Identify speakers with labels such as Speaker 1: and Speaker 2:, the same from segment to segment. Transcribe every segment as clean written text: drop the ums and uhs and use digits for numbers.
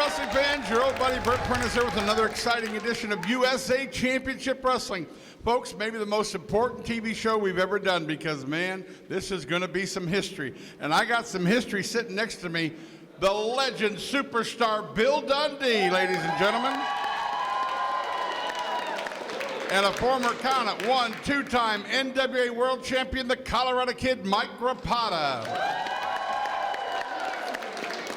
Speaker 1: wrestling fans, your old buddy Bert Prentice here with another exciting edition of USA Championship Wrestling. Folks, maybe the most important TV show we've ever done because, man, this is going to be some history. And I got some history sitting next to me. The legend superstar Bill Dundee, ladies and gentlemen. And a former count at 1, 2-time NWA World Champion, the Colorado Kid, Mike Rapata.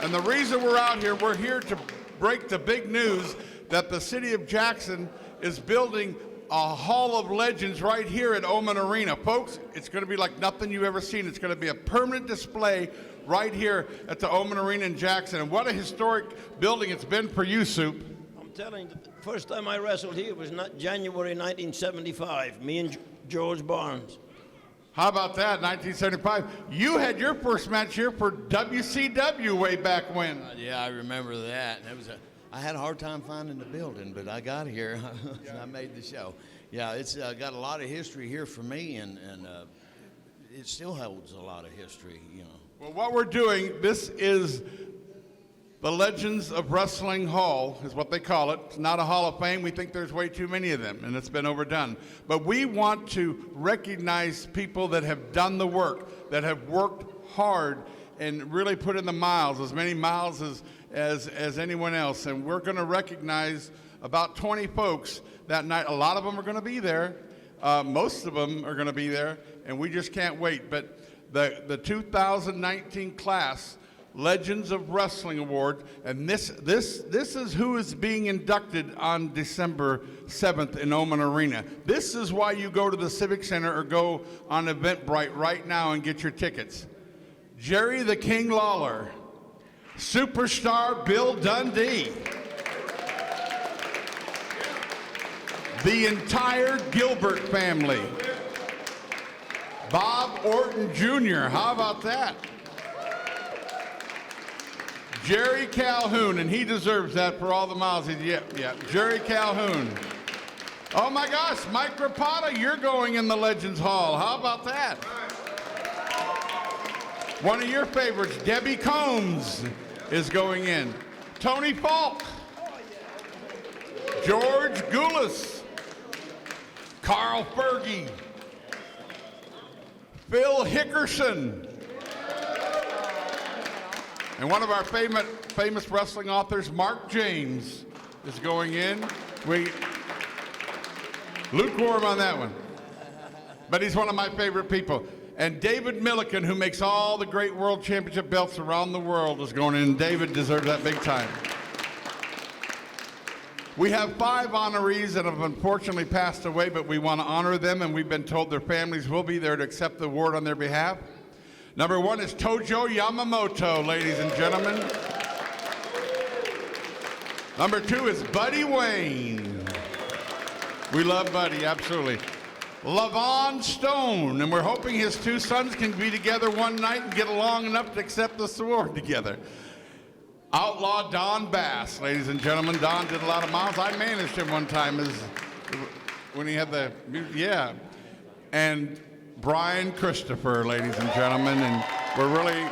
Speaker 1: And the reason we're out here, we're here to break the big news that the city of Jackson is building a Hall of Legends right here at Oman Arena. Folks, it's going to be like nothing you've ever seen. It's going to be a permanent display right here at the Oman Arena in Jackson. And what a historic building it's been for you, Soup.
Speaker 2: I'm telling you, the first time I wrestled here was not January 1975, me and George Barnes.
Speaker 1: How about that, 1975? You had your first match here for WCW way back when.
Speaker 3: Yeah, I remember that. I had a hard time finding the building, but I got here and I made the show. Yeah, it's got a lot of history here for me, and it still holds a lot of history, you know.
Speaker 1: Well, what we're doing, this is the Legends of Wrestling Hall, is what they call it. It's not a Hall of Fame. We think there's way too many of them, and it's been overdone. But we want to recognize people that have done the work, that have worked hard and really put in the miles, as many miles as anyone else. And we're going to recognize about 20 folks that night. A lot of them are going to be there. Most of them are going to be there, and we just can't wait. But the 2019 class Legends of Wrestling Award, and this is who is being inducted on December 7th in Oman Arena. This is why you go to the Civic Center or go on Eventbrite right now and get your tickets. Jerry the King Lawler, superstar Bill Dundee, the entire Gilbert family, Bob Orton Jr., how about that? Jerry Calhoun, and he deserves that for all the miles. Yeah, Jerry Calhoun. Oh my gosh, Mike Rapata, you're going in the Legends Hall. How about that? One of your favorites, Debbie Combs, is going in. Tony Falk. George Goulas. Carl Fergie. Phil Hickerson. And one of our famous wrestling authors, Mark James, is going in. Lukewarm on that one. But he's one of my favorite people. And David Milliken, who makes all the great world championship belts around the world, is going in. David deserves that big time. We have 5 honorees that have unfortunately passed away, but we want to honor them, and we've been told their families will be there to accept the award on their behalf. Number 1 is Tojo Yamamoto, ladies and gentlemen. Number 2 is Buddy Wayne. We love Buddy, absolutely. Lavon Stone, and we're hoping his 2 sons can be together one night and get along enough to accept this award together. Outlaw Don Bass, ladies and gentlemen. Don did a lot of miles. I managed him one time when he had the, yeah. And Brian Christopher, ladies and gentlemen, and we're really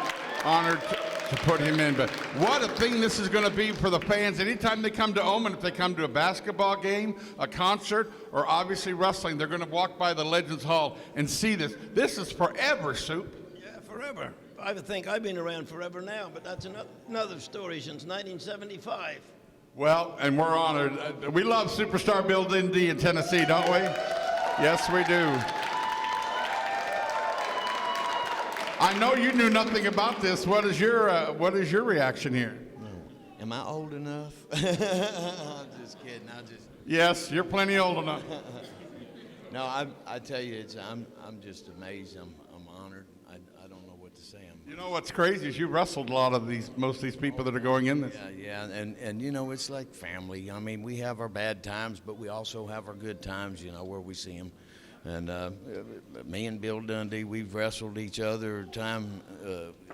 Speaker 1: honored to put him in. But what a thing this is going to be for the fans. Anytime they come to Oman, if they come to a basketball game, a concert, or obviously wrestling, they're going to walk by the Legends Hall and see this. This is forever, Soup.
Speaker 2: Yeah, forever. I would think I've been around forever now, but that's another story since 1975.
Speaker 1: Well, and we're honored. We love superstar Bill Dundee in Tennessee, don't we? Yes, we do. I know you knew nothing about this. What is your reaction here?
Speaker 3: Am I old enough? I'm just kidding.
Speaker 1: Yes, you're plenty old enough.
Speaker 3: No, I tell you, I'm just amazed. I'm honored. I don't know what to say.
Speaker 1: You know what's crazy is you wrestled a lot of most of these people that are going in this.
Speaker 3: Yeah, and you know, it's like family. I mean, we have our bad times, but we also have our good times, you know, where we see them. And me and Bill Dundee, we've wrestled each other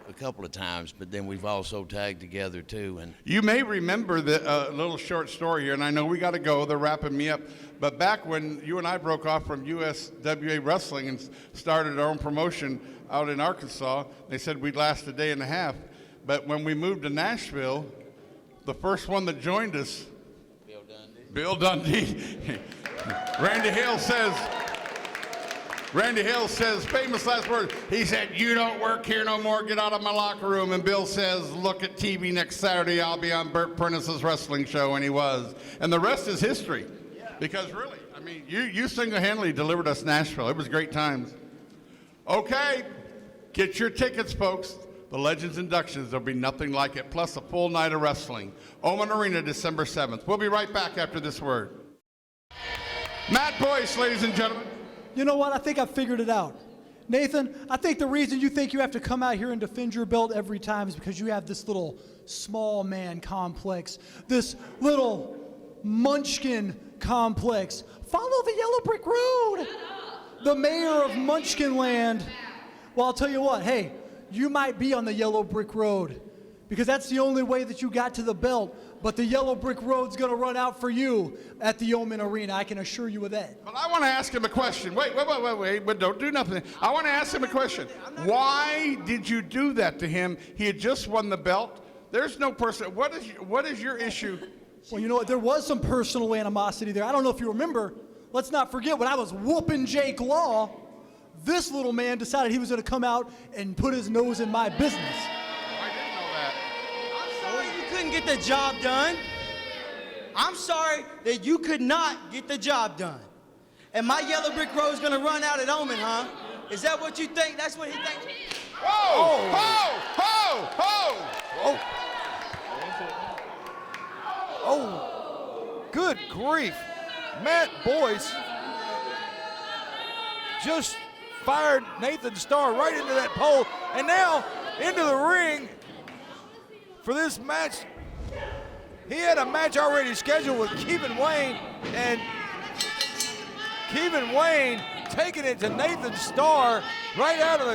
Speaker 3: a couple of times, but then we've also tagged together too. And
Speaker 1: you may remember the little short story here, and I know we got to go. They're wrapping me up. But back when you and I broke off from USWA Wrestling and started our own promotion out in Arkansas, they said we'd last a day and a half. But when we moved to Nashville, the first one that joined us, Bill Dundee. Randy Hale says, famous last words, he said, "You don't work here no more, get out of my locker room." And Bill says, "Look at TV next Saturday, I'll be on Bert Prentice's wrestling show," and he was. And the rest is history. Because really, I mean, you single-handedly delivered us Nashville. It was great times. Okay, get your tickets, folks. The Legends inductions, there'll be nothing like it, plus a full night of wrestling. Oman Arena, December 7th. We'll be right back after this word. Matt Boyce, ladies and gentlemen.
Speaker 4: You know what? I think I figured it out. Nathan, I think the reason you think you have to come out here and defend your belt every time is because you have this little small man complex, this little munchkin complex. Follow the yellow brick road. The mayor of Munchkin Land. Well, I'll tell you what, hey, you might be on the yellow brick road because that's the only way that you got to the belt, but the yellow brick road's gonna run out for you at the Oman Arena, I can assure you of that.
Speaker 1: But I want to ask him a question. Wait, but don't do nothing. I want to ask him a question. Why did you do that to him? He had just won the belt. There's no person. What is your issue?
Speaker 4: Well, you know what, there was some personal animosity there. I don't know if you remember, let's not forget when I was whooping Jake Law, this little man decided he was gonna come out and put his nose in my business.
Speaker 1: I didn't know that.
Speaker 5: I'm sorry you couldn't get the job done. I'm sorry that you could not get the job done. And my yellow brick road's gonna run out at Omen, huh? Is that what you think? That's what he thinks?
Speaker 1: Whoa! Ho!
Speaker 6: Oh, good grief. Matt Boyce just fired Nathan Starr right into that pole, and now into the ring for this match. He had a match already scheduled with Kevin Wayne, and Kevin Wayne taking it to Nathan Starr right out of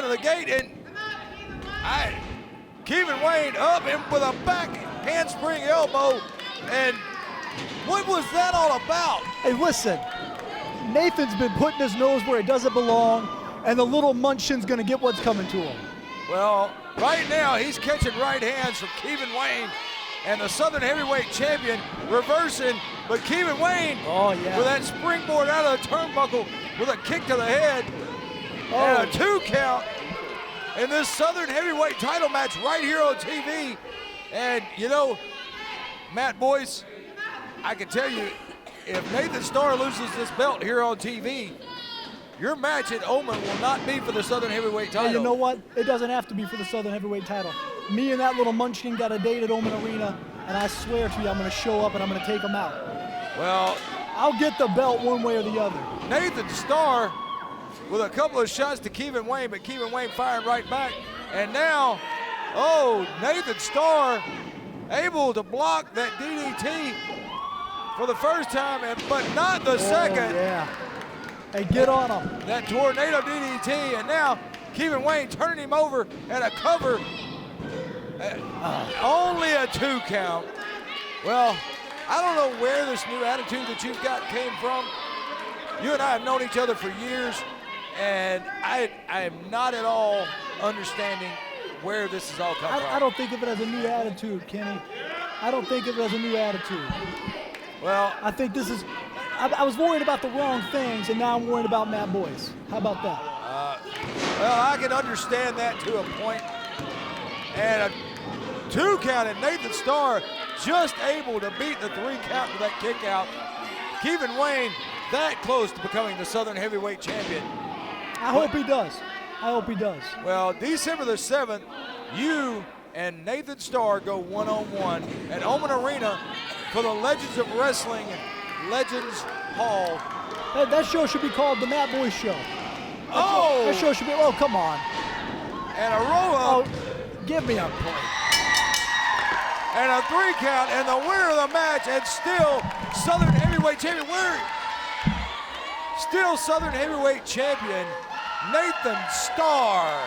Speaker 6: the gate, and Kevin Wayne up and with a back handspring elbow, and what was that all about?
Speaker 4: Hey, listen, Nathan's been putting his nose where it doesn't belong, and the little munchin's gonna get what's coming to him.
Speaker 6: Well, right now he's catching right hands from Kevin Wayne, and the Southern Heavyweight Champion reversing, but Kevin Wayne with that springboard out of the turnbuckle with a kick to the head and a 2 count in this Southern Heavyweight title match right here on TV. And you know, Matt Boyce, I can tell you, if Nathan Starr loses this belt here on TV, your match at Oman will not be for the Southern Heavyweight title.
Speaker 4: Hey, you know what? It doesn't have to be for the Southern Heavyweight title. Me and that little munchkin got a date at Oman Arena, and I swear to you, I'm going to show up and I'm going to take him out.
Speaker 6: Well,
Speaker 4: I'll get the belt one way or the other.
Speaker 6: Nathan Starr with a couple of shots to Kevin Wayne, but Kevin Wayne firing right back. And now, Nathan Starr able to block that DDT for the first time, but not the second.
Speaker 4: Yeah. Hey, get on him.
Speaker 6: That tornado DDT, and now Kevin Wayne turning him over and a cover. Only a 2 count. Well, I don't know where this new attitude that you've got came from. You and I have known each other for years, and I am not at all understanding where this is all come from.
Speaker 4: I don't think of it as a new attitude, Kenny. I don't think of it as a new attitude.
Speaker 6: Well,
Speaker 4: I think this is, I was worried about the wrong things, and now I'm worried about Matt Boyce. How about that?
Speaker 6: Well, I can understand that to a point. And a 2 count, and Nathan Starr just able to beat the 3 count with that kick out. Kevin Wayne that close to becoming the Southern Heavyweight Champion.
Speaker 4: I hope he does. I hope he does.
Speaker 6: Well, December the 7th, you and Nathan Starr go one-on-one at Oman Arena for the Legends of Wrestling Legends Hall.
Speaker 4: That show should be called the Matt Boyce Show. That show should be, come on.
Speaker 6: And a roll-up.
Speaker 4: Give me a point.
Speaker 6: And a 3 count, and the winner of the match, and still Southern Heavyweight Champion. Still Southern Heavyweight Champion, Nathan Starr.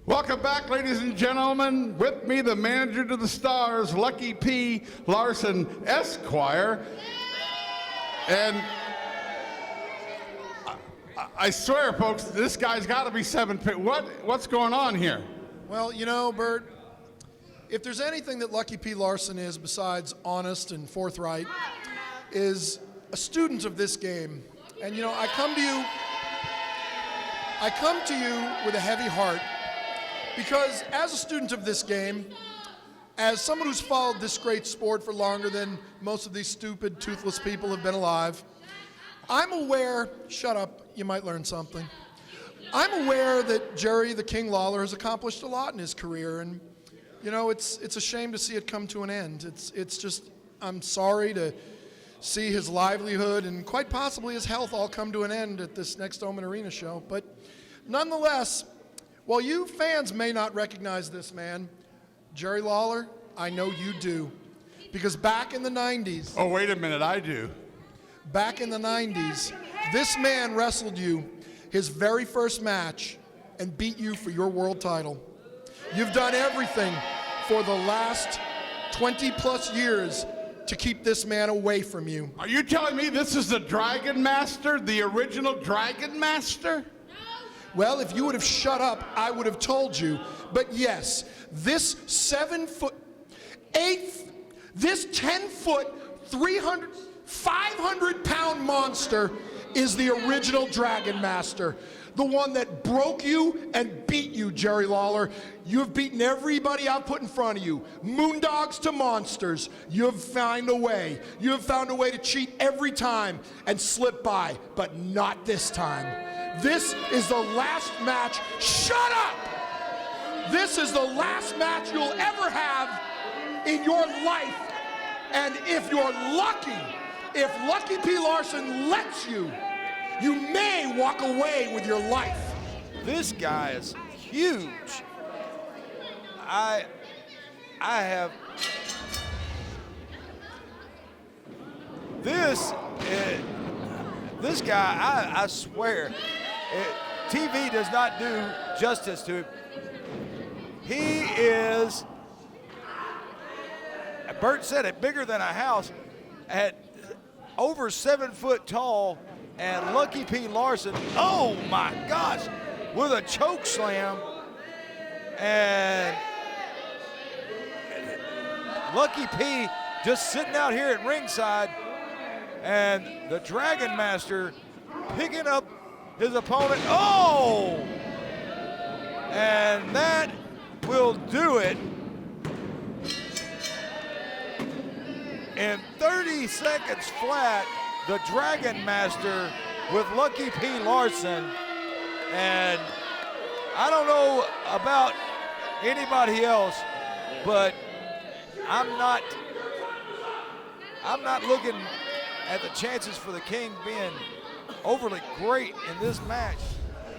Speaker 1: Welcome back, ladies and gentlemen. With me, the manager to the Stars, Lucky P. Larson, Esquire. And I swear, folks, this guy's got to be 7 feet. What's going on here?
Speaker 7: Well, you know, Bert, if there's anything that Lucky P. Larson is besides honest and forthright, is a student of this game. And you know, I come to you with a heavy heart because as a student of this game, as someone who's followed this great sport for longer than most of these stupid, toothless people have been alive, I'm aware, shut up, you might learn something. I'm aware that Jerry the King Lawler has accomplished a lot in his career, and you know, it's a shame to see it come to an end. It's just, I'm sorry to see his livelihood and quite possibly his health all come to an end at this next Omen Arena show. But nonetheless, while you fans may not recognize this man, Jerry Lawler, I know you do. Because back in the 90s...
Speaker 1: Oh, wait a minute, I do.
Speaker 7: Back in the 90s, this man wrestled you his very first match and beat you for your world title. You've done everything for the last 20 plus years to keep this man away from you.
Speaker 1: Are you telling me this is the Dragon Master, the original Dragon Master?
Speaker 7: Well, if you would have shut up, I would have told you. But yes, this 10 foot, 500 pound monster is the original Dragon Master. The one that broke you and beat you, Jerry Lawler. You have beaten everybody I've put in front of you. Moondogs to monsters. You have found a way. You have found a way to cheat every time and slip by, but not this time. This is the last match. Shut up! This is the last match you'll ever have in your life. And if you're lucky, if Lucky P. Larson lets you, you may walk away with your life.
Speaker 6: This guy is huge. I have this guy. I swear, TV does not do justice to him. He is. Bert said it, bigger than a house, at over 7 foot tall. And Lucky P. Larson, oh my gosh, with a choke slam. And Lucky P just sitting out here at ringside. And the Dragon Master picking up his opponent. Oh! And that will do it. In 30 seconds flat, the Dragon Master with Lucky P. Larson. And I don't know about anybody else, but I'm not looking at the chances for the King being overly great in this match.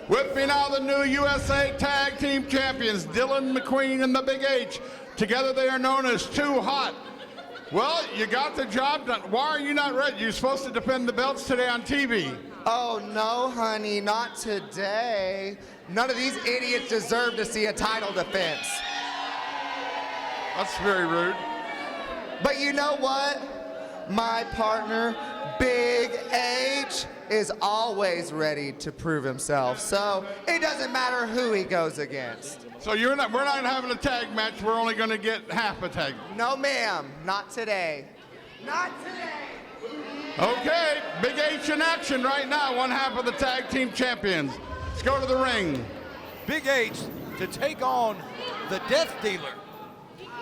Speaker 1: With me now, the new USA Tag Team Champions, Dylan McQueen and the Big H. Together they are known as Too Hot. Well, you got the job done. Why are you not ready? You're supposed to defend the belts today on TV.
Speaker 8: Oh, no, honey, not today. None of these idiots deserve to see a title defense.
Speaker 1: That's very rude.
Speaker 8: But you know what? My partner, Big H, is always ready to prove himself. So it doesn't matter who he goes against.
Speaker 1: So we're not having a tag match. We're only going to get half a tag.
Speaker 8: No, ma'am, not today. Not today.
Speaker 1: Okay, Big H in action right now, one half of the Tag Team Champions. Let's go to the ring.
Speaker 6: Big H to take on the Death Dealer.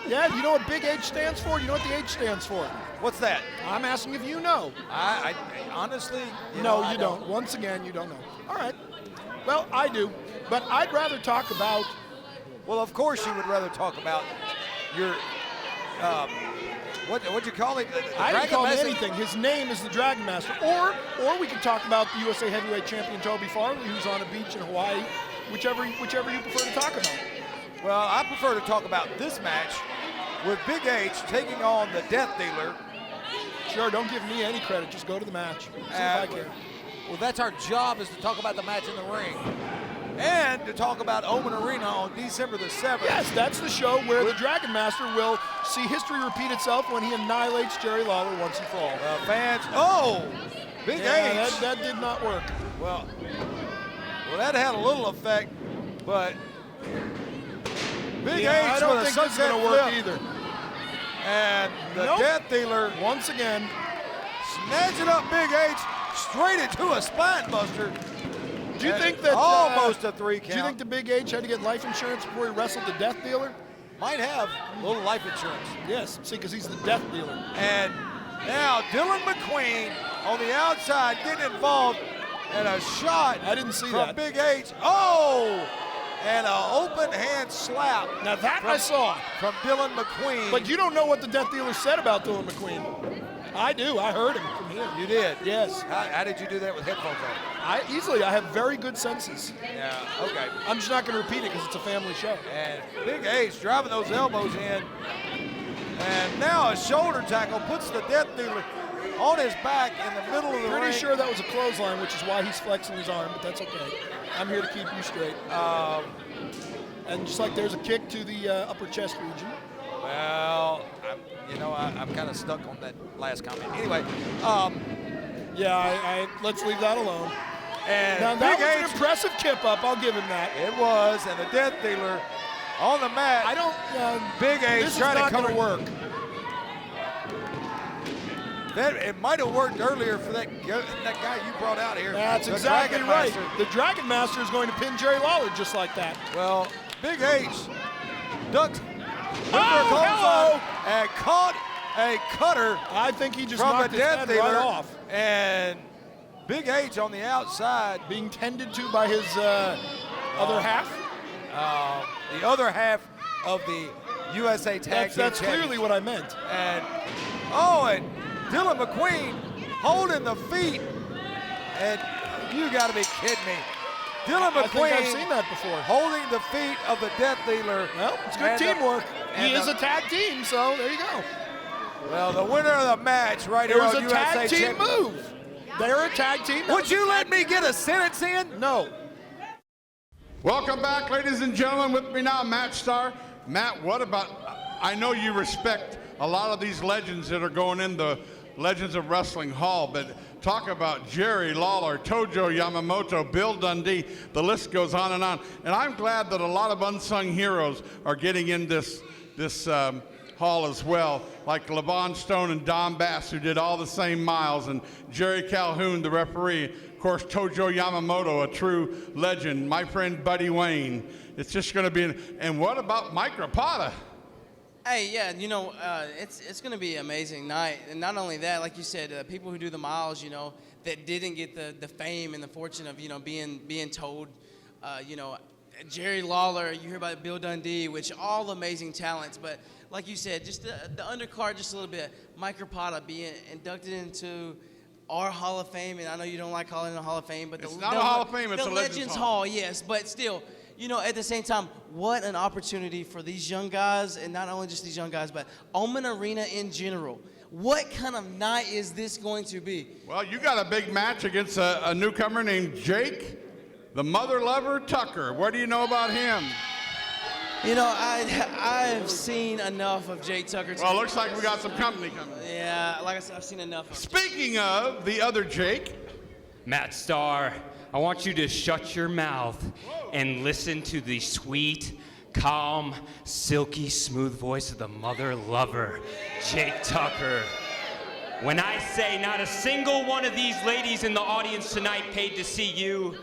Speaker 7: Yeah, you know what Big H stands for? You know what the H stands for?
Speaker 6: What's that?
Speaker 7: I'm asking if you know.
Speaker 6: I honestly,
Speaker 7: You don't. Once again, you don't know. All right. Well, I do. But I'd rather talk about...
Speaker 6: Well, of course you would rather talk about your, what'd you call it?
Speaker 7: I didn't call him anything. His name is the Dragon Master. Or we could talk about the USA Heavyweight Champion Toby Farley, who's on a beach in Hawaii. Whichever you prefer to talk about.
Speaker 6: Well, I prefer to talk about this match with Big H taking on the Death Dealer.
Speaker 7: Sure, don't give me any credit. Just go to the match. See if I can.
Speaker 6: Well, that's our job, is to talk about the match in the ring. And to talk about Omen Arena on December the 7th.
Speaker 7: Yes, that's the show where the Dragon Master will see history repeat itself when he annihilates Jerry Lawler once and for all.
Speaker 6: Fans, Big H.
Speaker 7: That did not work.
Speaker 6: Well, that had a little effect, but Big
Speaker 7: Yeah,
Speaker 6: H
Speaker 7: I don't
Speaker 6: with a
Speaker 7: think this is
Speaker 6: sunset
Speaker 7: going to work
Speaker 6: flip.
Speaker 7: either.
Speaker 6: And the
Speaker 7: Nope.
Speaker 6: Death Dealer
Speaker 7: Once again,
Speaker 6: snatching up Big H straight into a spine buster.
Speaker 7: do you
Speaker 6: And
Speaker 7: think that
Speaker 6: almost a 3 count?
Speaker 7: Do you think the Big H had to get life insurance before he wrestled the Death Dealer?
Speaker 6: Might have a little life insurance.
Speaker 7: Yes, see, because he's the Death Dealer.
Speaker 6: And now Dylan McQueen on the outside getting involved, and a shot.
Speaker 7: I didn't see
Speaker 6: from
Speaker 7: that.
Speaker 6: Big H. Oh, and an open hand slap.
Speaker 7: Now that I saw.
Speaker 6: From Dylan McQueen.
Speaker 7: But you don't know what the Death Dealer said about Dylan McQueen. I do. I heard him from here.
Speaker 6: You did?
Speaker 7: Yes.
Speaker 6: How did you do that with headphones on?
Speaker 7: I have very good senses.
Speaker 6: Yeah, okay.
Speaker 7: I'm just not going to repeat it because it's a family show.
Speaker 6: And Big H driving those elbows in. And now a shoulder tackle puts the Death Dealer on his back in the middle of the ring.
Speaker 7: Pretty sure that was a clothesline, which is why he's flexing his arm, but that's okay. I'm here to keep you straight. And just like there's a kick to the upper chest region.
Speaker 6: Well, I'm kind of stuck on that last comment. Anyway,
Speaker 7: Yeah, let's leave that alone.
Speaker 6: and
Speaker 7: Now that
Speaker 6: Big
Speaker 7: was
Speaker 6: H,
Speaker 7: an impressive kip up. I'll give him that.
Speaker 6: it was, and the Death Dealer on the mat.
Speaker 7: I don't.
Speaker 6: Big H
Speaker 7: This is
Speaker 6: trying
Speaker 7: not
Speaker 6: to
Speaker 7: going
Speaker 6: come
Speaker 7: to work.
Speaker 6: That it might have worked earlier for that guy you brought out here.
Speaker 7: That's
Speaker 6: the
Speaker 7: exactly
Speaker 6: Dragon
Speaker 7: right.
Speaker 6: Master.
Speaker 7: The Dragon Master is going to pin Jerry Lawler just like that.
Speaker 6: Well, Big H ducked
Speaker 7: hello.
Speaker 6: and caught a cutter
Speaker 7: I think he just
Speaker 6: from
Speaker 7: knocked
Speaker 6: the
Speaker 7: his
Speaker 6: Death
Speaker 7: head
Speaker 6: Dealer,
Speaker 7: right off.
Speaker 6: and Big H on the outside,
Speaker 7: Being tended to by his other half.
Speaker 6: the other half of the USA Tag Team
Speaker 7: That's clearly
Speaker 6: Champions.
Speaker 7: what I meant.
Speaker 6: And Dylan McQueen holding the feet, and you got to be kidding me. Dylan
Speaker 7: I think I've
Speaker 6: McQueen
Speaker 7: seen that before.
Speaker 6: holding the feet of the Death Dealer.
Speaker 7: Well, it's good
Speaker 6: And
Speaker 7: teamwork.
Speaker 6: and
Speaker 7: He is a tag team, so there you go.
Speaker 6: Well, the winner of the match right
Speaker 7: It
Speaker 6: here
Speaker 7: was
Speaker 6: on
Speaker 7: a
Speaker 6: USA
Speaker 7: tag team
Speaker 6: Champions.
Speaker 7: move. They're a tag team.
Speaker 6: Would you let me get a sentence in?
Speaker 7: No.
Speaker 1: Welcome back, ladies and gentlemen. With me now, Matt Starr. Matt, what about, I know you respect a lot of these legends that are going in the Legends of Wrestling Hall, but talk about Jerry Lawler, Tojo Yamamoto, Bill Dundee, the list goes on. And I'm glad that a lot of unsung heroes are getting in this hall as well, like Levon Stone and Don Bass, who did all the same miles, and Jerry Calhoun, the referee. Of course, Tojo Yamamoto, a true legend. My friend Buddy Wayne. It's just going to be and what about Mike Rapata?
Speaker 9: Hey, yeah, it's going to be an amazing night. And not only that, like you said, people who do the miles, that didn't get the fame and the fortune of, being told, Jerry Lawler, you hear about Bill Dundee, which all amazing talents. But like you said, just the undercard just a little bit. Mike Rapata being inducted into our Hall of Fame, and I know you don't like calling it a Hall of Fame, but
Speaker 1: It's not a Hall of Fame, it's
Speaker 9: the
Speaker 1: a Legends
Speaker 9: Legends
Speaker 1: Hall.
Speaker 9: Hall, yes, but still. At the same time, what an opportunity for these young guys, and not only just these young guys, but Omen Arena in general. What kind of night is this going to be?
Speaker 1: Well, you got a big match against a newcomer named Jake, the MotherLover Tucker. What do you know about him?
Speaker 9: I've seen enough of Jake Tucker.
Speaker 1: Well, it looks like we got some company coming.
Speaker 9: Yeah, like I said, I've seen enough of him.
Speaker 1: Speaking of the other Jake,
Speaker 10: Matt Starr, I want you to shut your mouth and listen to the sweet, calm, silky, smooth voice of the MotherLover, Jake Tucker. When I say not a single one of these ladies in the audience tonight paid to see you,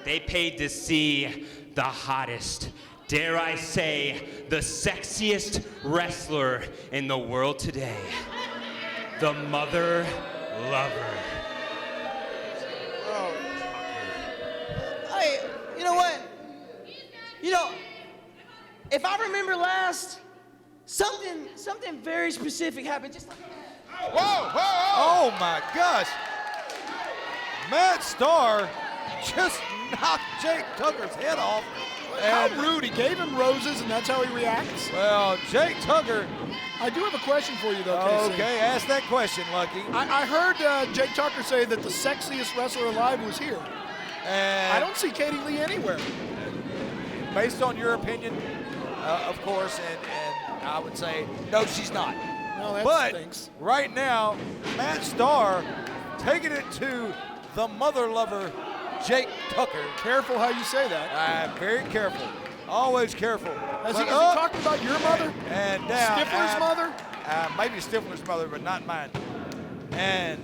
Speaker 10: they paid to see the hottest, dare I say, the sexiest wrestler in the world today, the MotherLover.
Speaker 9: Hey, you know what? If I remember last, something very specific happened. Just like
Speaker 1: whoa!
Speaker 6: Oh my gosh. Matt Starr just knocked Jake Tucker's head off.
Speaker 7: How
Speaker 6: And,
Speaker 7: rude. He gave him roses, and that's how he reacts.
Speaker 6: well, Jake Tucker,
Speaker 7: I do have a question for you, though, Casey.
Speaker 6: okay, ask that question, Lucky.
Speaker 7: I heard Jake Tucker say that the sexiest wrestler alive was here.
Speaker 6: And
Speaker 7: I don't see Katie Lee anywhere.
Speaker 6: based on your opinion, of course, and I would say, no, she's not.
Speaker 7: No, that
Speaker 6: But
Speaker 7: stinks.
Speaker 6: right now, Matt Starr taking it to the MotherLover, Jake Tucker.
Speaker 7: Careful how you say that.
Speaker 6: I'm very careful. Always careful.
Speaker 7: Is he
Speaker 6: But up
Speaker 7: talking about your mother?
Speaker 6: and down.
Speaker 7: Stifler's mother?
Speaker 6: Maybe Stifler's mother, but not mine. And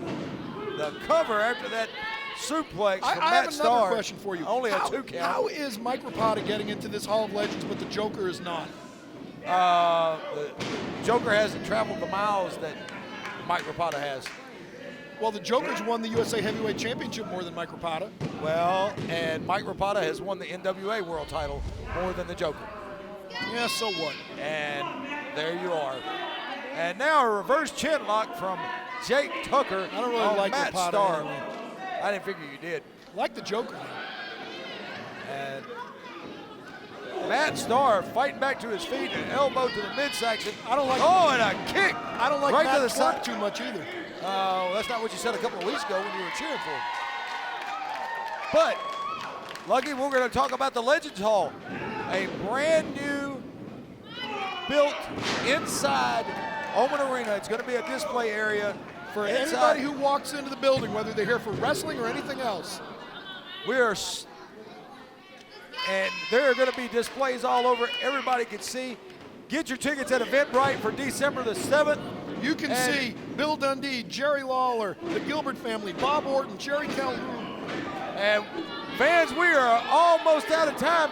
Speaker 6: the cover after that suplex from
Speaker 7: I
Speaker 6: Matt
Speaker 7: have
Speaker 6: Starr.
Speaker 7: another question for you.
Speaker 6: Only
Speaker 7: how,
Speaker 6: a 2 count.
Speaker 7: How is Mike Rapata getting into this Hall of Legends, but the Joker is not?
Speaker 6: The Joker hasn't traveled the miles that Mike Rapata has.
Speaker 7: Well, the Joker's won the USA Heavyweight Championship more than Mike Rapata.
Speaker 6: Well, and Mike Rapata has won the NWA World Title more than the Joker.
Speaker 7: Yeah, so what?
Speaker 6: And there you are. And now a reverse chin lock from Jake Tucker
Speaker 7: I don't really
Speaker 6: on
Speaker 7: like
Speaker 6: Matt
Speaker 7: Rapata
Speaker 6: Starr.
Speaker 7: anyway.
Speaker 6: I didn't figure you did.
Speaker 7: I like the Joker, though.
Speaker 6: And Matt Starr fighting back to his feet and elbow to the midsection.
Speaker 7: I don't like.
Speaker 6: Oh, and a kick.
Speaker 7: I don't like
Speaker 6: right
Speaker 7: Matt
Speaker 6: to the
Speaker 7: Clark
Speaker 6: side.
Speaker 7: too much either.
Speaker 6: Oh, that's not what you said a couple of weeks ago when you were cheering for him. But, Lucky, we're going to talk about the Legends Hall. A brand new built inside Oman Arena. It's going to be a display area
Speaker 7: For
Speaker 6: inside.
Speaker 7: anybody who walks into the building, whether they're here for wrestling or anything else.
Speaker 6: And there are going to be displays all over. Everybody can see. Get your tickets at Eventbrite for December the 7th.
Speaker 7: You can see Bill Dundee, Jerry Lawler, the Gilbert family, Bob Orton, Jerry Calhoun.
Speaker 6: And fans, we are almost out of time.